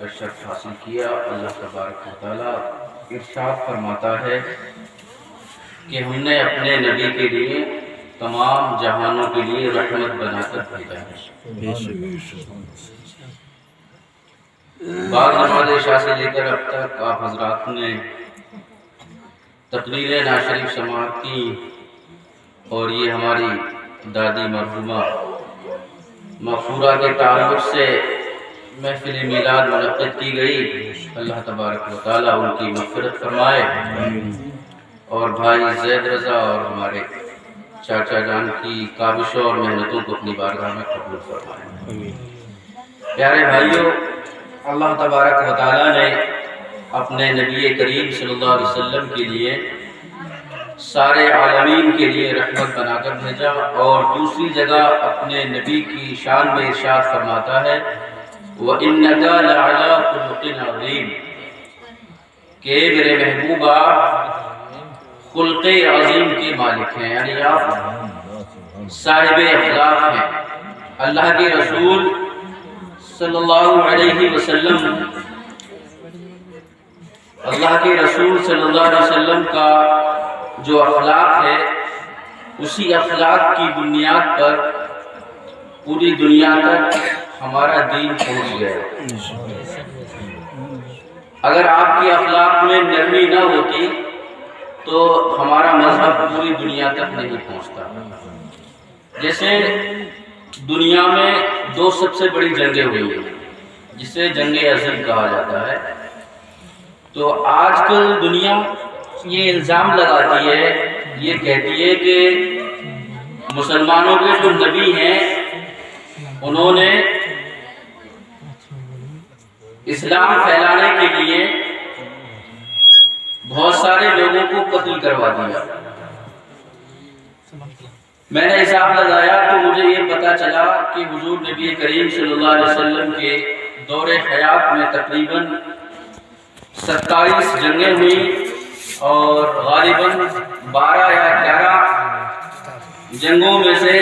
کا شرف حاصل کیا۔ اللہ تبارک و تعالیٰ ارشاد فرماتا ہے کہ ہم نے اپنے نبی کے لیے تمام جہانوں کے لیے رحمت بنا کر بھیجا ہے۔ بعد نماز عشاء سے لے کر اب تک آپ حضرات نے تقریر ناشریف سماعت کی، اور یہ ہماری دادی مرحومہ مغفورہ کے تعلق سے محفل میلاد منعقد کی گئی۔ اللہ تبارک و تعالیٰ ان کی مغفرت فرمائے، اور بھائی زید رضا اور ہمارے چاچا جان کی کاوشوں اور محنتوں کو اپنی بارگاہ میں قبول فرمائے۔ پیارے بھائیوں، اللہ تبارک و تعالیٰ نے اپنے نبی کریم صلی اللہ علیہ وسلم کے لیے سارے عالمین کے لیے رحمت بنا کر بھیجا، اور دوسری جگہ اپنے نبی کی شان میں ارشاد فرماتا ہے وَإِنَّكَ لَعَلَىٰ خُلُقٍ عَظِيمٍ، کہ میرے محبوب آپ خلق عظیم کے مالک ہیں، یعنی آپ صاحب اخلاق ہیں۔ اللہ کے رسول صلی اللہ علیہ وسلم، اللہ کے رسول صلی اللہ علیہ وسلم کا جو اخلاق ہے، اسی اخلاق کی بنیاد پر پوری دنیا تک ہمارا دین پہنچ گیا۔ اگر آپ کی اخلاق میں نرمی نہ ہوتی تو ہمارا مذہب پوری دنیا تک نہیں پہنچتا۔ جیسے دنیا میں دو سب سے بڑی جنگیں ہوئی ہیں، جسے جنگ عظیم کہا جاتا ہے، تو آج کل دنیا یہ الزام لگاتی ہے، یہ کہتی ہے کہ مسلمانوں کے جو نبی ہیں انہوں نے اسلام پھیلانے کے لیے بہت سارے لوگوں کو قتل کروا دیا۔ میں نے حساب لگایا تو مجھے یہ پتا چلا کہ حضور نبی کریم صلی اللہ علیہ وسلم کے دور حیات میں تقریباً 27 جنگیں ہوئی، اور غالباً 12 یا 11 جنگوں میں سے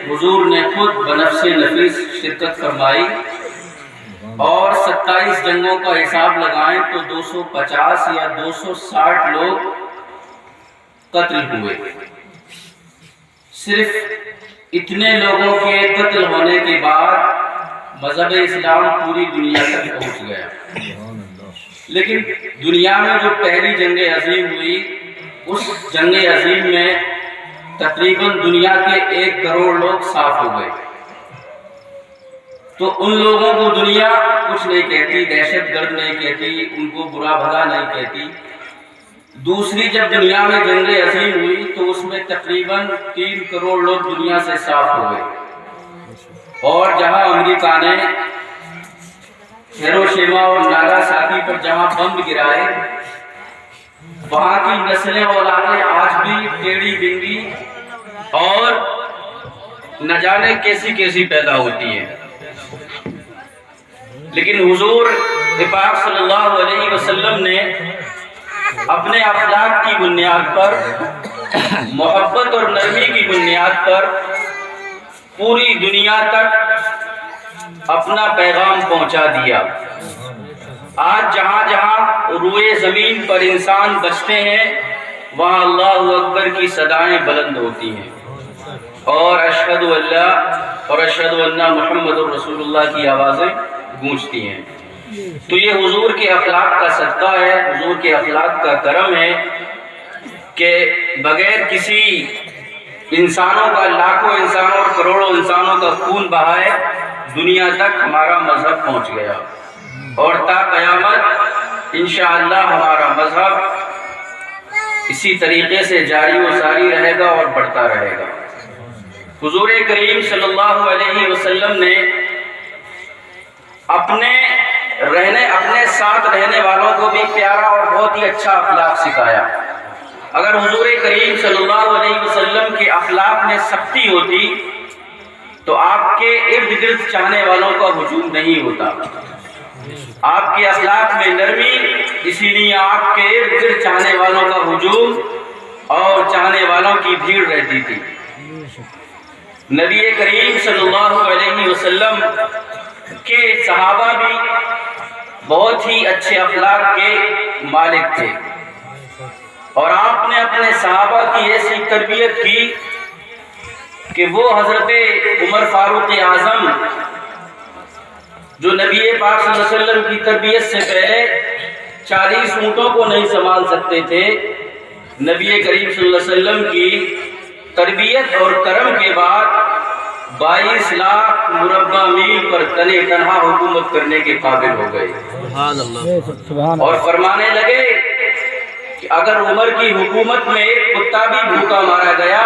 حضور نے خود بنفس نفیس شرکت فرمائی، اور 27 جنگوں کا حساب لگائیں تو 250 یا 260 لوگ قتل ہوئے۔ صرف اتنے لوگوں کے قتل ہونے کے بعد مذہب اسلام پوری دنیا تک پہنچ گیا۔ لیکن دنیا میں جو پہلی جنگ عظیم ہوئی، اس جنگ عظیم میں تقریباً دنیا کے 1 کروڑ لوگ صاف ہو گئے۔ تو ان لوگوں کو دنیا کچھ نہیں کہتی، دہشت گرد نہیں کہتی، ان کو برا بھلا نہیں کہتی۔ دوسری جب دنیا میں جنگ عظیم ہوئی تو اس میں تقریباً 3 کروڑ لوگ دنیا سے صاف ہو گئے، اور جہاں امریکہ نے ہیروشیما اور ناگاساکی پر جہاں بم گرائے، وہاں کی نسلیں اولادیں آج بھی ٹیڑھی بنگی اور نہ جانے کیسی کیسی پیدا ہوتی ہیں۔ لیکن حضور پاک صلی اللہ علیہ وسلم نے اپنے اخلاق کی بنیاد پر، محبت اور نرمی کی بنیاد پر پوری دنیا تک اپنا پیغام پہنچا دیا۔ آج جہاں جہاں روئے زمین پر انسان بچتے ہیں، وہاں اللہ اکبر کی صدائیں بلند ہوتی ہیں، اور اشہد اللہ اور اشہد ان محمد رسول اللہ کی آوازیں گونجتی ہیں۔ تو یہ حضور کے اخلاق کا صدقہ ہے، حضور کے اخلاق کا کرم ہے کہ بغیر کسی انسانوں کا، لاکھوں انسانوں اور کروڑوں انسانوں کا خون بہائے دنیا تک ہمارا مذہب پہنچ گیا، اور تا قیامت انشاءاللہ ہمارا مذہب اسی طریقے سے جاری و ساری رہے گا اور بڑھتا رہے گا۔ حضور کریم صلی اللہ علیہ وسلم نے اپنے ساتھ رہنے والوں کو بھی پیارا اور بہت ہی اچھا اخلاق سکھایا۔ اگر حضور کریم صلی اللہ علیہ وسلم کے اخلاق میں سختی ہوتی تو آپ کے ارد گرد چاہنے والوں کا ہجوم نہیں ہوتا۔ آپ کے اخلاق میں نرمی، اسی لیے آپ کے ارد گرد چاہنے والوں کا ہجوم اور چاہنے والوں کی بھیڑ رہتی تھی۔ نبی کریم صلی اللہ علیہ وسلم کے صحابہ بھی بہت ہی اچھے اخلاق کے مالک تھے، اور آپ نے اپنے صحابہ کی ایسی تربیت کی کہ وہ حضرت عمر فاروق اعظم جو نبی پاک صلی اللہ علیہ وسلم کی تربیت سے پہلے 40 اونٹوں کو نہیں سنبھال سکتے تھے، نبی کریم صلی اللہ علیہ وسلم کی تربیت اور کرم کے بعد 22 لاکھ مربع میل پر تنے تنہا حکومت کرنے کے قابل ہو گئے۔ سبحان اللہ۔ اور فرمانے لگے کہ اگر عمر کی حکومت میں ایک کتا بھی بھوکا مارا گیا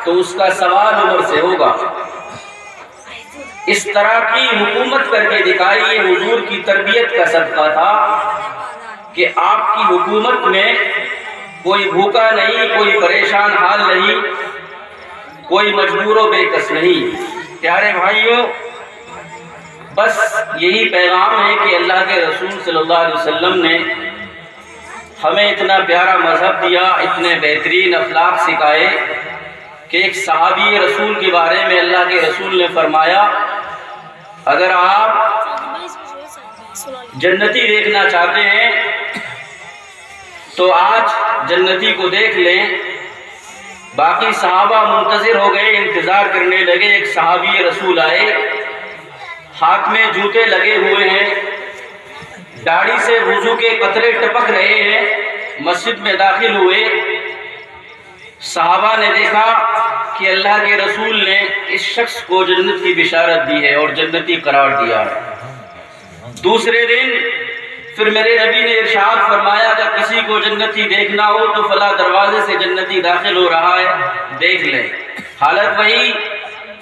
تو اس کا سوال عمر سے ہوگا۔ اس طرح کی حکومت کر کے دکھائی، یہ حضور کی تربیت کا صدقہ تھا کہ آپ کی حکومت میں کوئی بھوکا نہیں، کوئی پریشان حال نہیں، کوئی مجبور و بے کس نہیں۔ پیارے بھائیوں، بس یہی پیغام ہے کہ اللہ کے رسول صلی اللہ علیہ وسلم نے ہمیں اتنا پیارا مذہب دیا، اتنے بہترین اخلاق سکھائے کہ ایک صحابی رسول کے بارے میں اللہ کے رسول نے فرمایا، اگر آپ جنتی دیکھنا چاہتے ہیں تو آج جنتی کو دیکھ لیں۔ باقی صحابہ منتظر ہو گئے، انتظار کرنے لگے۔ ایک صحابی رسول آئے، ہاتھ میں جوتے لگے ہوئے ہیں، داڑھی سے وضو کے قطرے ٹپک رہے ہیں، مسجد میں داخل ہوئے۔ صحابہ نے دیکھا کہ اللہ کے رسول نے اس شخص کو جنت کی بشارت دی ہے اور جنتی قرار دیا ہے۔ دوسرے دن پھر میرے نبی نے ارشاد فرمایا کہ کسی کو جنتی دیکھنا ہو تو فلاں دروازے سے جنتی داخل ہو رہا ہے، دیکھ لیں۔ حالت وہی،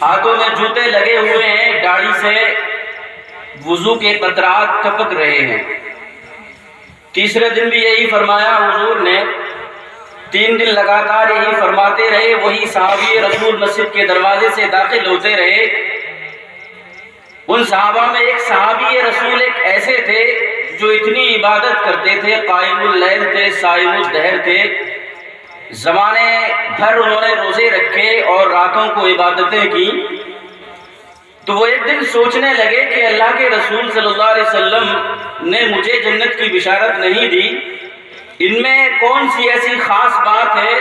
ہاتھوں میں جوتے لگے ہوئے ہیں، داڑھی سے وضو کے قطرات ٹپک رہے ہیں۔ تیسرے دن بھی یہی فرمایا حضور نے، 3 دن لگاتار یہی فرماتے رہے، وہی صحابی رسول مسجد کے دروازے سے داخل ہوتے رہے۔ ان صحابہ میں ایک صحابی رسول ایک ایسے تھے جو اتنی عبادت کرتے تھے، قائم اللیل تھے، صائم الدہر تھے، زمانے بھر انہوں نے روزے رکھے اور راتوں کو عبادتیں کی۔ تو وہ ایک دن سوچنے لگے کہ اللہ کے رسول صلی اللہ علیہ وسلم نے مجھے جنت کی بشارت نہیں دی، ان میں کون سی ایسی خاص بات ہے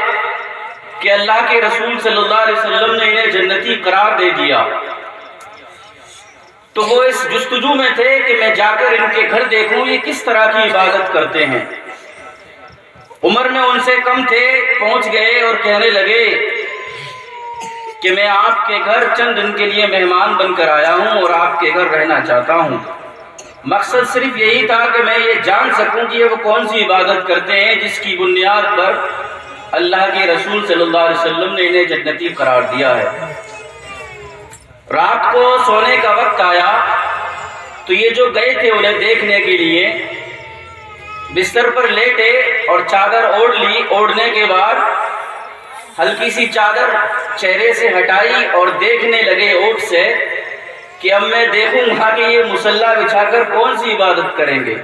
کہ اللہ کے رسول صلی اللہ علیہ وسلم نے انہیں جنتی قرار دے دیا۔ تو وہ اس جستجو میں تھے کہ میں جا کر ان کے گھر دیکھوں یہ کس طرح کی عبادت کرتے ہیں۔ عمر میں ان سے کم تھے، پہنچ گئے اور کہنے لگے کہ میں آپ کے گھر چند دن کے لیے مہمان بن کر آیا ہوں اور آپ کے گھر رہنا چاہتا ہوں۔ مقصد صرف یہی تھا کہ میں یہ جان سکوں کہ وہ کون سی عبادت کرتے ہیں جس کی بنیاد پر اللہ کے رسول صلی اللہ علیہ وسلم نے انہیں جنتی قرار دیا ہے۔ رات کو سونے کا وقت آیا تو یہ جو گئے تھے انہیں دیکھنے کے لیے بستر پر لیٹے اور چادر اوڑھ لی۔ اوڑھنے کے بعد ہلکی سی چادر چہرے سے ہٹائی اور دیکھنے لگے اونٹ سے کہ اب میں دیکھوں گا کہ یہ مصلی بچھا کر کون سی عبادت کریں گے۔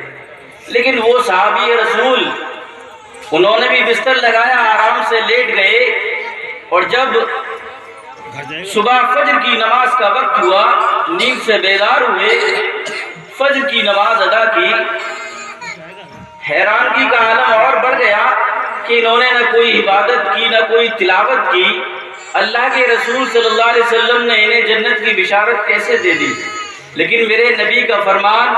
لیکن وہ صحابی رسول انہوں نے بھی بستر لگایا، آرام سے لیٹ گئے، اور جب صبح فجر کی نماز کا وقت ہوا نیند سے بیدار ہوئے، فجر کی نماز ادا کی۔ حیرانگی کا عالم اور بڑھ گیا کہ انہوں نے نہ کوئی عبادت کی نہ کوئی تلاوت کی، اللہ کے رسول صلی اللہ علیہ وسلم نے انہیں جنت کی بشارت کیسے دے دی؟ لیکن میرے نبی کا فرمان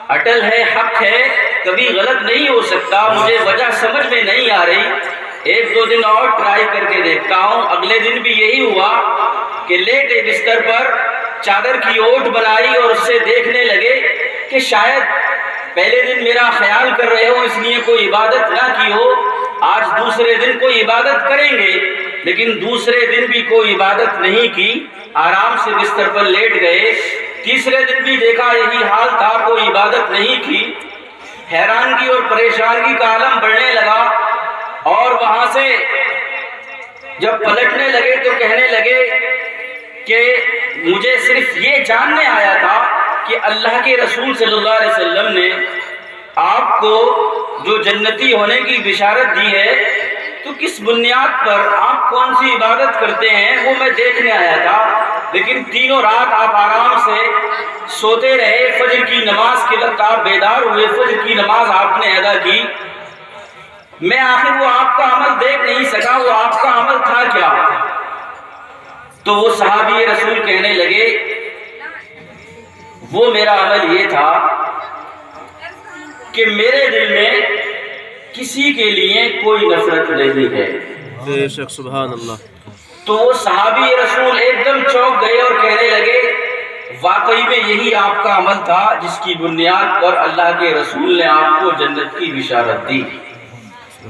اٹل ہے، حق ہے، کبھی غلط نہیں ہو سکتا۔ مجھے وجہ سمجھ میں نہیں آ رہی، 1-2 دن اور ٹرائی کر کے دیکھتا ہوں۔ اگلے دن بھی یہی ہوا کہ لیٹے بستر پر چادر کی اوٹ بنائی اور اس سے دیکھنے لگے کہ شاید پہلے دن میرا خیال کر رہے ہو اس لیے کوئی عبادت نہ کی ہو، آج دوسرے دن کوئی عبادت کریں گے۔ لیکن دوسرے دن بھی کوئی عبادت نہیں کی، آرام سے بستر پر لیٹ گئے۔ تیسرے دن بھی دیکھا یہی حال تھا، کوئی عبادت نہیں کی۔ حیرانگی اور پریشانی کا عالم بڑھنے لگا، اور وہاں سے جب پلٹنے لگے تو کہنے لگے کہ مجھے صرف یہ جاننے آیا تھا کہ اللہ کے رسول صلی اللہ علیہ وسلم نے آپ کو جو جنتی ہونے کی بشارت دی ہے تو کس بنیاد پر آپ کون سی عبادت کرتے ہیں وہ میں دیکھنے آیا تھا، لیکن تینوں رات آپ آرام سے سوتے رہے، فجر کی نماز کے وقت آپ بیدار ہوئے، فجر کی نماز آپ نے ادا کی، میں آخر وہ آپ کا عمل دیکھ نہیں سکا، وہ آپ کا عمل تھا کیا؟ تو وہ صحابی رسول کہنے لگے وہ میرا عمل یہ تھا کہ میرے دل میں کسی کے لیے کوئی نفرت نہیں ہے۔ بے شک سبحان اللہ۔ تو وہ صحابی رسول ایک دم چونک گئے اور کہنے لگے واقعی میں یہی آپ کا عمل تھا جس کی بنیاد پر اللہ کے رسول نے آپ کو جنت کی بشارت دی۔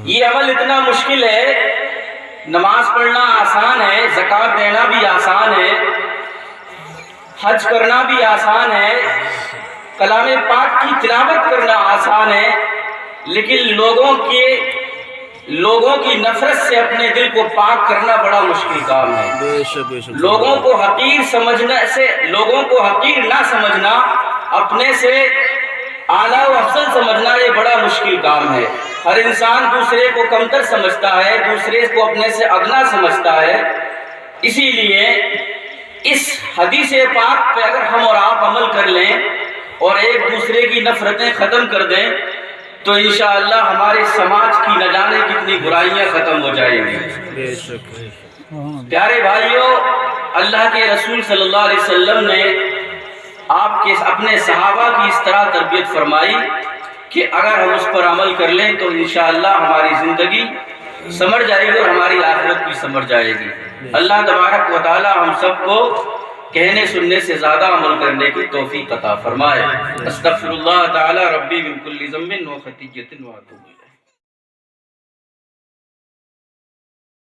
یہ عمل اتنا مشکل ہے، نماز پڑھنا آسان ہے، زکوٰۃ دینا بھی آسان ہے، حج کرنا بھی آسان ہے، کلام پاک کی تلاوت کرنا آسان ہے، لیکن لوگوں کی نفرت سے اپنے دل کو پاک کرنا بڑا مشکل کام ہے۔ بے شک بے شک۔ لوگوں کو حقیر نہ سمجھنا، اپنے سے اعلیٰ و افضل سمجھنا یہ بڑا مشکل کام ہے۔ ہر انسان دوسرے کو کمتر سمجھتا ہے، دوسرے کو اپنے سے ادنا سمجھتا ہے، اسی لیے اس حدیث پاک پہ اگر ہم اور آپ عمل کر لیں اور ایک دوسرے کی نفرتیں ختم کر دیں تو انشاءاللہ ہمارے سماج کی نہ جانے کتنی برائیاں ختم ہو جائیں گی۔ بے شک۔ پیارے بھائیوں، اللہ کے رسول صلی اللہ علیہ وسلم نے آپ کے اپنے صحابہ کی اس طرح تربیت فرمائی کہ اگر ہم اس پر عمل کر لیں تو انشاءاللہ ہماری زندگی سمر جائے گی اور ہماری آخرت بھی سمر جائے گی۔ اللہ تبارک و تعالی ہم سب کو کہنے سننے سے زیادہ عمل کرنے کی توفیق عطا فرمائے۔ استغفر اللہ تعالی ربی من کل ذنب و خطیئۃ و اتوب الیہ۔